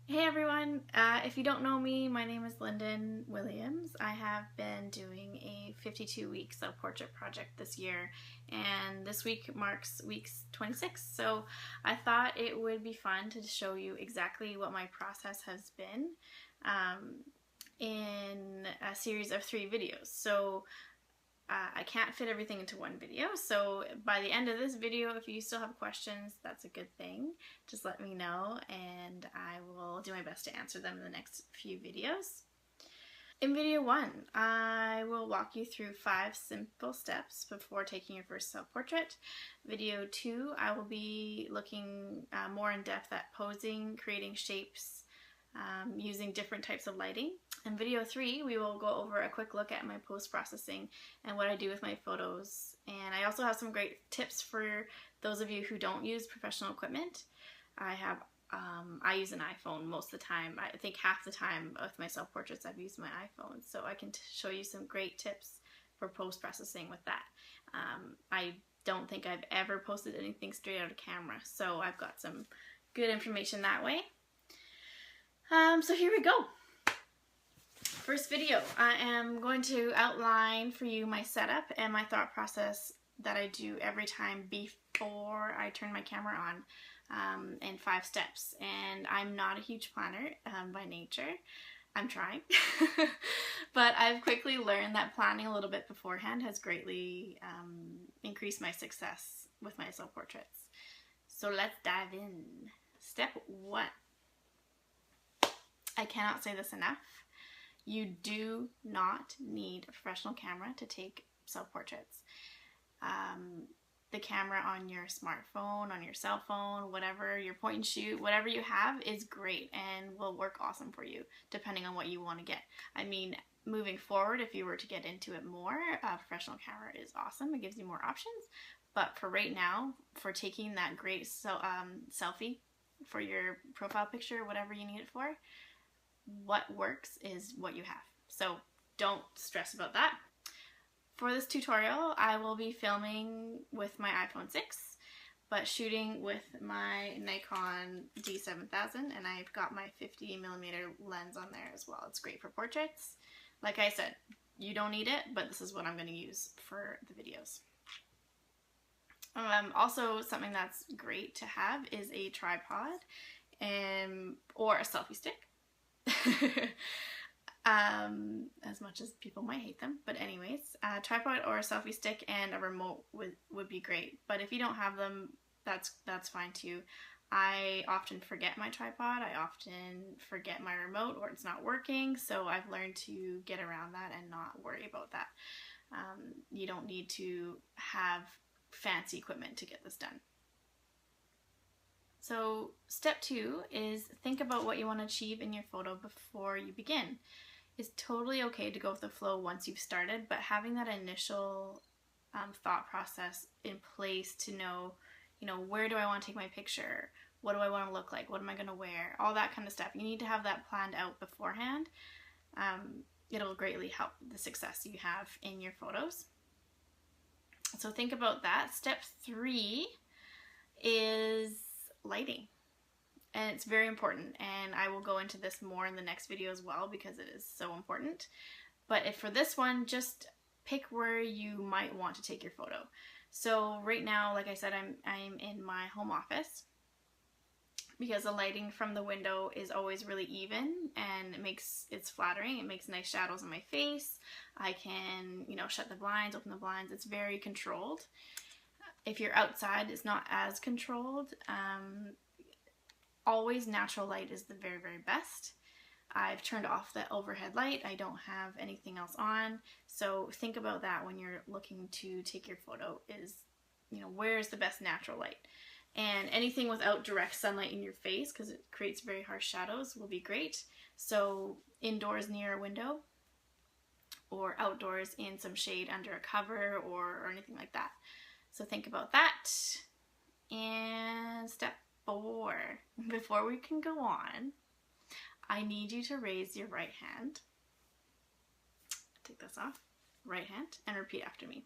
Hey everyone, if you don't know me, my name is Lyndon Williams. I have been doing a 52-week self-portrait project this year, and this week marks week 26. So I thought it would be fun to show you exactly what my process has been in a series of 3 videos. So I can't fit everything into one video, so by the end of this video, if you still have questions, that's a good thing. Just let me know and I will do my best to answer them in the next few videos. In video 1, I will walk you through 5 simple steps before taking your first self-portrait. Video 2, I will be looking more in depth at posing, creating shapes, using different types of lighting. In video 3, we will go over a quick look at my post-processing and what I do with my photos. And I also have some great tips for those of you who don't use professional equipment. I use an iPhone most of the time. I think half the time with my self-portraits I've used my iPhone, so I can show you some great tips for post-processing with that. I don't think I've ever posted anything straight out of camera, so I've got some good information that way. So here we go. First video, I am going to outline for you my setup and my thought process that I do every time before I turn my camera on in 5 steps. And I'm not a huge planner by nature. I'm trying. But I've quickly learned that planning a little bit beforehand has greatly increased my success with my self-portraits. So let's dive in. Step 1. I cannot say this enough. You do not need a professional camera to take self-portraits. The camera on your smartphone, on your cell phone, whatever, your point and shoot, whatever you have is great and will work awesome for you depending on what you want to get. I mean, moving forward, if you were to get into it more, a professional camera is awesome. It gives you more options. But for right now, for taking that great selfie for your profile picture, whatever you need it for, what works is what you have. So don't stress about that. For this tutorial, I will be filming with my iPhone 6, but shooting with my Nikon D7000, and I've got my 50mm lens on there as well. It's great for portraits. Like I said, you don't need it, but this is what I'm going to use for the videos. Also, something that's great to have is a tripod or a selfie stick. As much as people might hate them, but anyways, a tripod or a selfie stick and a remote would be great. But if you don't have them, that's fine too. I often forget my tripod, I often forget my remote, or it's not working, so I've learned to get around that and not worry about that. You don't need to have fancy equipment to get this done. So step 2 is think about what you want to achieve in your photo before you begin. It's totally okay to go with the flow once you've started, but having that initial thought process in place to know, where do I want to take my picture? What do I want to look like? What am I going to wear? All that kind of stuff. You need to have that planned out beforehand. It'll greatly help the success you have in your photos. So think about that. Step 3 is lighting, and it's very important, and I will go into this more in the next video as well because it is so important. But for this one, just pick where you might want to take your photo. So right now, like I said, I'm in my home office because the lighting from the window is always really even and it's flattering. It makes nice shadows on my face. I can shut the blinds, open the blinds. It's very controlled. If you're outside, it's not as controlled. Always natural light is the very, very best. I've turned off the overhead light. I don't have anything else on. So think about that when you're looking to take your photo is, where's the best natural light? And anything without direct sunlight in your face, because it creates very harsh shadows, will be great. So indoors near a window, or outdoors in some shade under a cover or anything like that. So think about that. And step 4, before we can go on, I need you to raise your right hand. Take this off. Right hand, and repeat after me.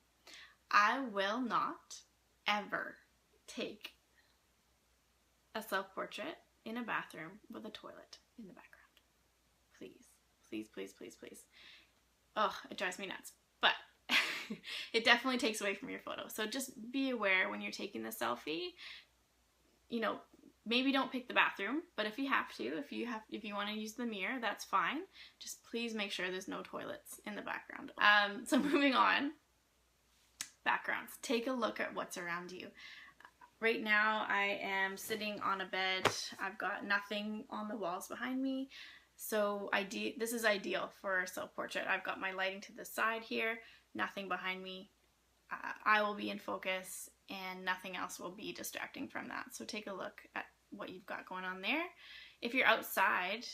I will not ever take a self-portrait in a bathroom with a toilet in the background. Please, please, please, please, please. Oh, it drives me nuts. But it definitely takes away from your photo. So just be aware when you're taking the selfie, you know, maybe don't pick the bathroom, but if you have to, if you want to use the mirror, that's fine. Just please make sure there's no toilets in the background. So moving on, backgrounds. Take a look at what's around you. Right now I am sitting on a bed. I've got nothing on the walls behind me. So this is ideal for self-portrait. I've got my lighting to the side here, nothing behind me. I will be in focus and nothing else will be distracting from that. So take a look at what you've got going on there. If you're outside,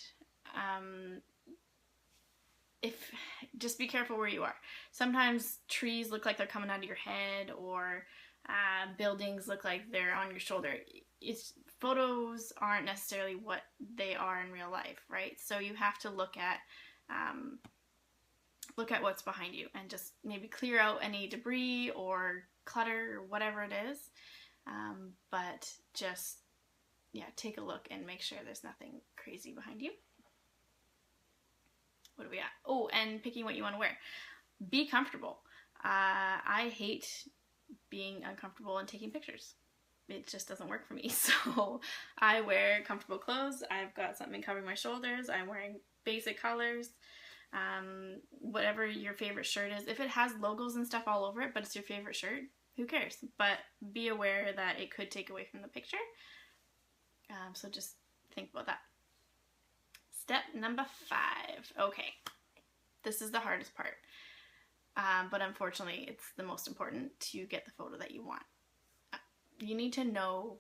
just be careful where you are. Sometimes trees look like they're coming out of your head, or buildings look like they're on your shoulder. Photos aren't necessarily what they are in real life, right? So you have to look at what's behind you and just maybe clear out any debris or clutter or whatever it is. But just, yeah, take a look and make sure there's nothing crazy behind you. What do we got? Oh, and picking what you want to wear. Be comfortable. I hate being uncomfortable and taking pictures. It just doesn't work for me. So I wear comfortable clothes. I've got something covering my shoulders. I'm wearing basic colors. Whatever your favorite shirt is. If it has logos and stuff all over it, but it's your favorite shirt, who cares? But be aware that it could take away from the picture. So just think about that. Step number 5. Okay. This is the hardest part. But unfortunately, it's the most important to get the photo that you want. You need to know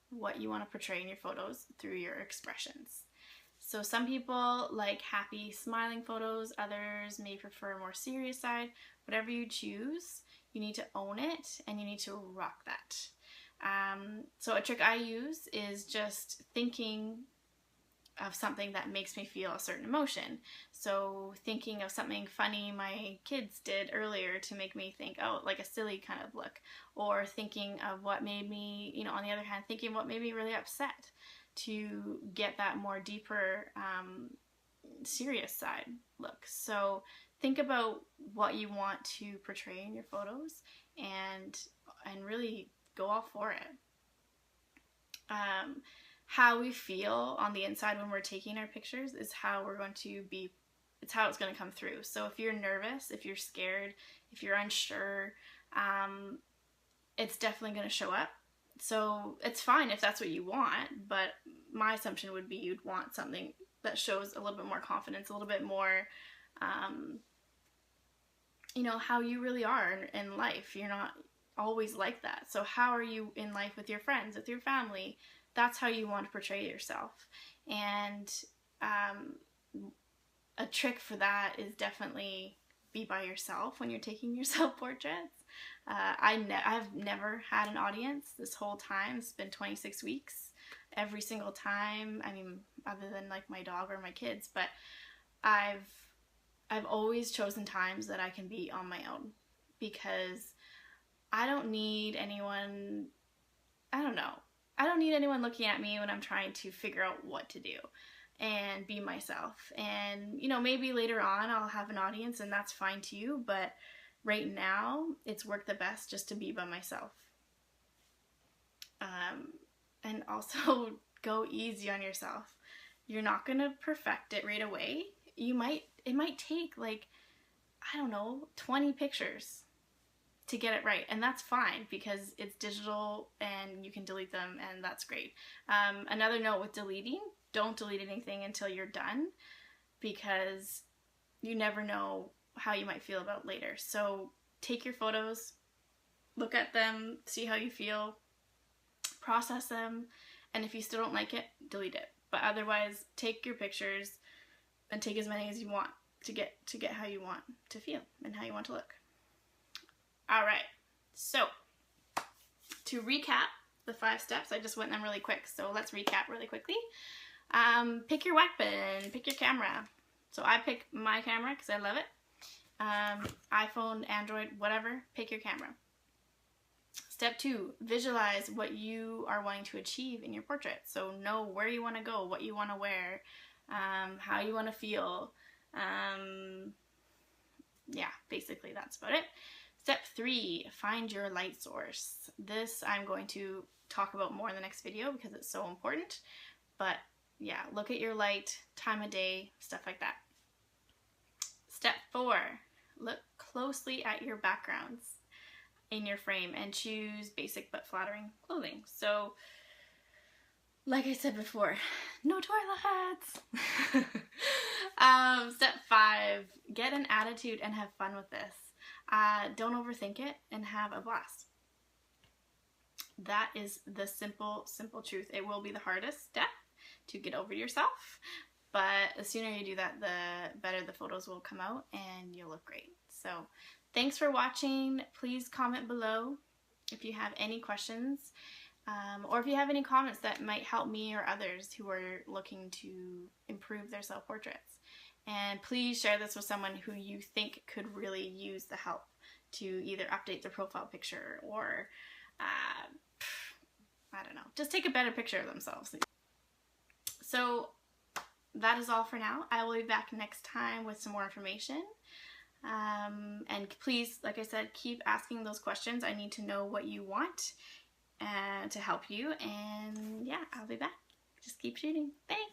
what you want to portray in your photos through your expressions. So some people like happy, smiling photos. Others may prefer a more serious side. Whatever you choose, you need to own it and you need to rock that. So a trick I use is just thinking of something that makes me feel a certain emotion. So thinking of something funny my kids did earlier to make me think, oh, like a silly kind of look. Or thinking of what made me, you know, on the other hand, thinking of what made me really upset to get that more deeper, serious side look. So think about what you want to portray in your photos and really go all for it. How we feel on the inside when we're taking our pictures is how we're going to be, it's how it's going to come through. So if you're nervous, if you're scared, if you're unsure, it's definitely going to show up. So it's fine if that's what you want, but my assumption would be you'd want something that shows a little bit more confidence, a little bit more, you know, how you really are in life. You're not always like that. So how are you in life with your friends, with your family? That's how you want to portray yourself. And a trick for that is definitely be by yourself when you're taking your self-portraits. I've never had an audience this whole time. It's been 26 weeks. Every single time, I mean, other than like my dog or my kids, but I've always chosen times that I can be on my own, because I don't need anyone, I don't need anyone looking at me when I'm trying to figure out what to do and be myself. And, you know, maybe later on I'll have an audience and that's fine too, but right now it's worked the best just to be by myself. And also go easy on yourself. You're not going to perfect it right away. It might take like, I don't know, 20 pictures to get it right, and that's fine because it's digital and you can delete them, and that's great. Another note with deleting, don't delete anything until you're done, because you never know how you might feel about later. So take your photos, look at them, see how you feel, process them, and if you still don't like it, delete it. But otherwise, take your pictures and take as many as you want to get how you want to feel and how you want to look. Alright, so to recap the 5 steps, I just went them really quick, so let's recap really quickly. Pick your weapon, pick your camera. So I pick my camera because I love it. iPhone, Android, whatever, pick your camera. Step 2, visualize what you are wanting to achieve in your portrait. So know where you want to go, what you want to wear, how you want to feel. Yeah, basically that's about it. Step 3, find your light source. This I'm going to talk about more in the next video because it's so important. But yeah, look at your light, time of day, stuff like that. Step 4, look closely at your backgrounds in your frame and choose basic but flattering clothing. So, like I said before, no toilets! Step 5, get an attitude and have fun with this. Don't overthink it and have a blast. That is the simple truth. It will be the hardest step to get over yourself, but the sooner you do that, the better the photos will come out and you'll look great. So thanks for watching. Please comment below if you have any questions, or if you have any comments that might help me or others who are looking to improve their self-portraits. And please share this with someone who you think could really use the help to either update their profile picture or, I don't know, just take a better picture of themselves. So that is all for now. I will be back next time with some more information. And please, like I said, keep asking those questions. I need to know what you want to help you. And yeah, I'll be back. Just keep shooting. Thanks.